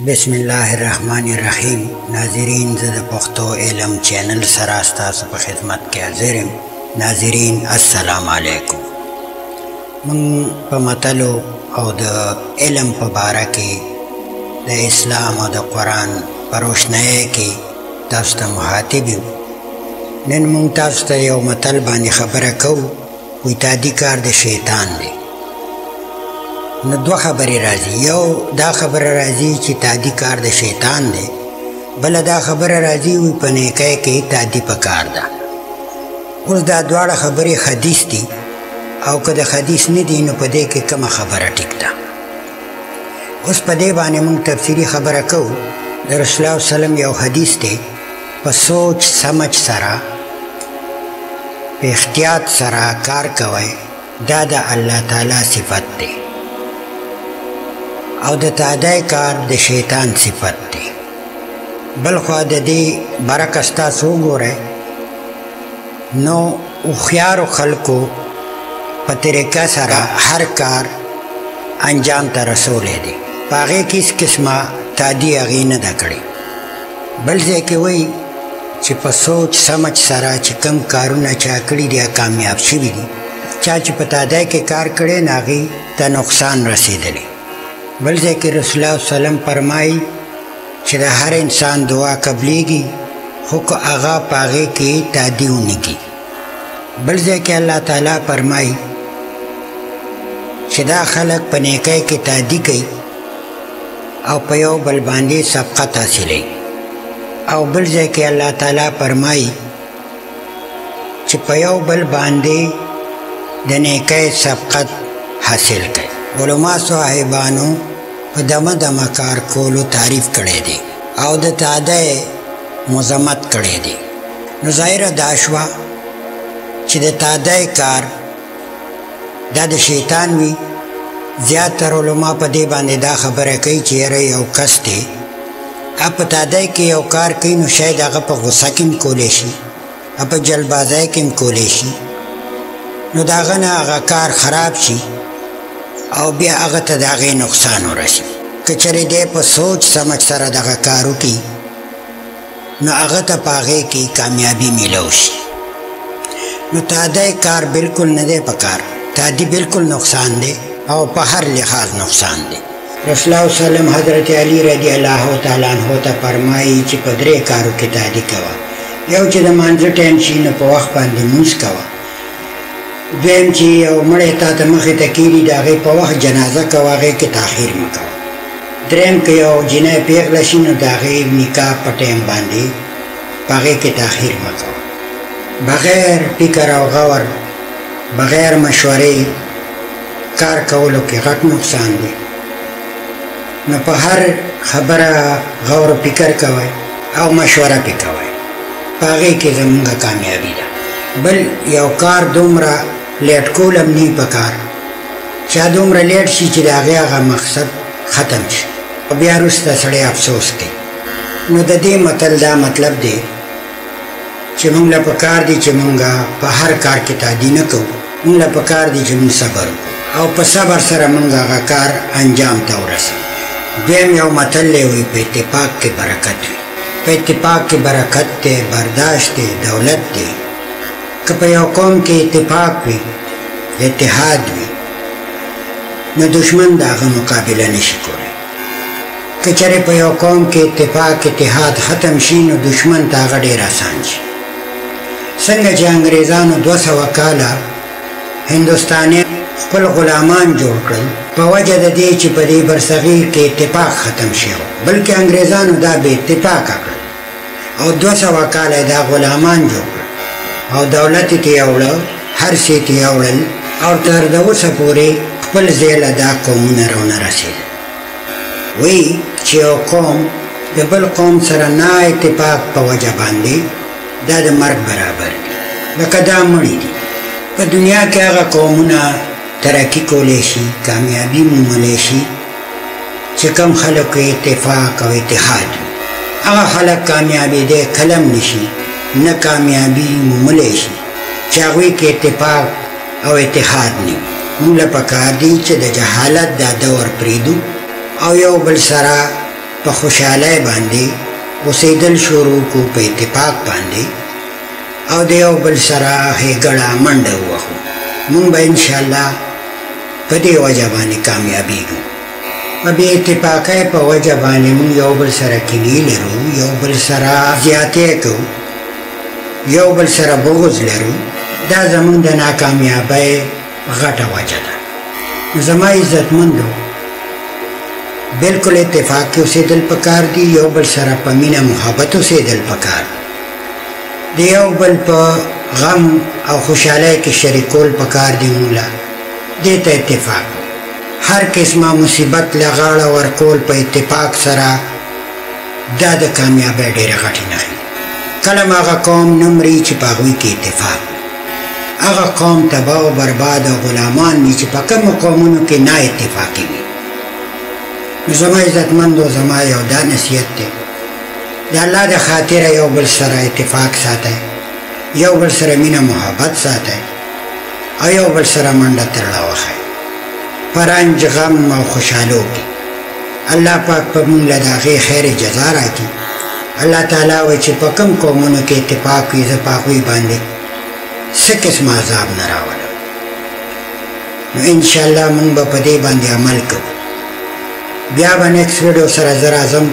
بسم الله الرحمن الرحیم. ناظرین، زه د پښتو علم چینل سره ستاسو په خدمت کې حاضر یم. ناظرین السلام علیکم. من په متلو او د علم په باره کې د اسلام او د قرآن په روشنۍ کې تاسو ته مخاطب یم. نن موږ تاسو ته یو متل باندې خبره کوو. وایي تادي کار د شیطان دی. نو دوه خبرې راځي. یو دا خبره راځي چې تادي کار د شیطان دی، بله دا خبره راځي وي په نیکۍ کې تادي پکار ده. اوس دا دواړه خبرې حدیث دي، او که د حدیث نه دي نو په دې کې کومه خبره ټیک ده. اوس په دې باندې موږ تفصیلي خبره کوو. د رسول الله وسلم یو حدیث دی، په سوچ سمج سره په احتیاط سره کار کوئ، دا د الله تعالی صفت دی، او د تادی کار د شیطان صفت دی. بل خوا د دې برعکس تاسو وګورئ، نو هوښیارو خلکو په طریقه سره هر کار انجام ته رسولی دی، په هغې کې هېڅ قسمه تادي هغې نه ده کړې. بل ځای کې وایي چې په سوچ سمج سره چې کوم کارونه چا کړي دي کامیاب شوي دي. چا چې په تادی کې کار کړی نو هغې ته نقصان رسېدلی. بل ځای کې رسول الله صلی الله علیه وسلم فرمایي چې د هر انسان دعا قبلیږي، خو که هغه په هغې کې تادي ونه کړي. بل ځای کې الله تعالی فرمایي چې دا خلک په نیکۍ کې تادي کوي او په یو بل باندې سبقت حاصلوي. او بل ځای کې الله تعالی فرمایي چې په یو بل باندې د نیکۍ سبقت حاصل کوي. علما صاحبانو په دمه دمه کار کولو تعریف کړی دی او د تادی مذمت کړی دی. نو ظاهره دا شوه چې د تادی کار دا د شیطان وي. زیاتر علما په دې باندې دا خبره کوي چې یاره یو کس دی په تادی کې یو کار کوي، نو شاید هغه په غصه کې هم کولی شي، په جلبازۍ کې هم کولی شي، نو د هغه نه هغه کار خراب شي او بیا هغه ته د هغې نقصان ورسي. که چېرې دی په سوچ سمج سره دغه کار وکړي نو هغه ته په هغې کې کامیابي میلو شي. نو تادی کار بلکل نه دی پکار. تادي بلکل نقصان دی او په هر لحاظ نقصان دی. رسول الله صلی الله علیه وسلم حضرت علی رضی الله تعالی عنہ ته فرمایي چې په درې کارو کې تادي کوه. یو چې د مانځه ټایم شي نو په وخت باندې لمونځ کوه. دویم چې یو مړی تا ته مخې ته کېږي د هغې په وخت جنازه کوه، هغې کې تاخیر مه کوه. دریم که یو جنۍ پېغله شي نو د هغې نکاح په ټایم باندې په هغې کې تاخیر مه کوه. بغیر فکر او غور، بغیر مشورې کار کولو کې غټ نقصان دی. نو په هر خبره غور و فکر کوئ او مشوره پې کوئ، په هغې کې زمونږ کامیابي ده. بل یو کار دومره لیټ کول هم نه پکار چې دومره لیټ شي چې د هغې هغه مقصد ختم شي او بیا وروسته سړی افسوس کوي. نو د دې متل دا مطلب دی چې موږ له پکار دی چې موږ په هر کار کې تادي نه کوو. موږ له پکار دی چې موږ صبر وکړو او په صبر سره موږ هغه کار انجام ته ورسوو. دویم یو متل دی وایي په اتفاق کې برکت وي. په اتفاق کې برکت دی، برداشت دی، دولت دی. که په یو قوم کې اتفاق وي، اتحاد وي، نو دشمن د هغه مقابله نشي کولی. که چېرې په یو قوم کې اتفاق اتحاد ختم شي نو دشمن ته هغه ډېر اسان شي. څنګه چې انګریزانو 200 کاله هندوستانیان خپل غلامان جوړ کړل په وجه د دې چې په دې برصغیر کې اتفاق ختم شي، بلکې انګریزانو دا بې اتفاقه کړل او 200 کاله دا غلامان جوړ کړل او دولت یې یوړه، هر څه یې یوړل او تر د اوسه پورې خپل ځای له دا قومونه رونه رسېدل. وایي چې یو قوم د بل قوم سره نه اتفاق په وجه باندې دا د مرګ برابر دي. لکه دا مړي دي. په دنیا کې هغه قومونه ترقي کولی شي، کامیابي موملی شي چې کوم خلکو اتفاق او اتحاد وي. هغه خلک کامیابېدی کلم نشي، نه کامیابي موملی شي چې هغوی کې اتفاق او اتحاد نه وي. موږ له پکار دي چې د جهالت دا دور پرېږدو او یو بل سره په خوشحالۍ باندې اوسېدل شروع کو په اتفاق باندې او د یو بل سره ښېګړه منډه ووهو مونږ به انشاءالله په دې وجه باندې کامیابېږو په بې اتفاقۍ په وجه باندې مونږ یو بل سره کینې لرو یو بل سره زیاتې کوو یو بل سره بغض لرو دا زمونږ د ناکامیابۍ غټه وجه ده زما عزتمندو بالکل اتفاق کې اوسېدل پکار دي یو بل سره په مینه محبت اوسېدل پکار د یو بل په غم او خوشحالۍ کې شریکول پکار دي موږ له دې ته اتفاق هر قسمه مصیبت له غاړه ورکول په اتفاق سره دا د کامیابۍ ډېرې غټې نښې کله هم هغه قوم نه مري چې په هغوی کې اتفاق هغه قوم تباه او برباد او غلامان وي چې په کومو قومونو کې نا اتفاقي وي نو زما عزتمندو زما یو دا نصیحت دی د الله د خاطره یو بل سره اتفاق ساتئ یو بل سره مینه محبت ساتئ او یو بل سره منډه ترړه وښئ په رنج غم او خوشحالو کې الله پاک په موږ له د هغې خیر جزا راکړي الله تعالی وایي چې په کوم قومونو کې اتفاق وي زه په هغوی باندې څه قسم عذاب نه راولم نو انشاءالله موږ به په دې باندې عمل کوو بیا به نیکسټ ویډیو سره زه راځم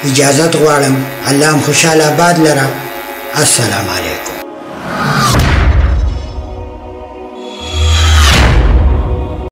اجازت غواړم الله هم خوشحال آباد لره السلام علیکم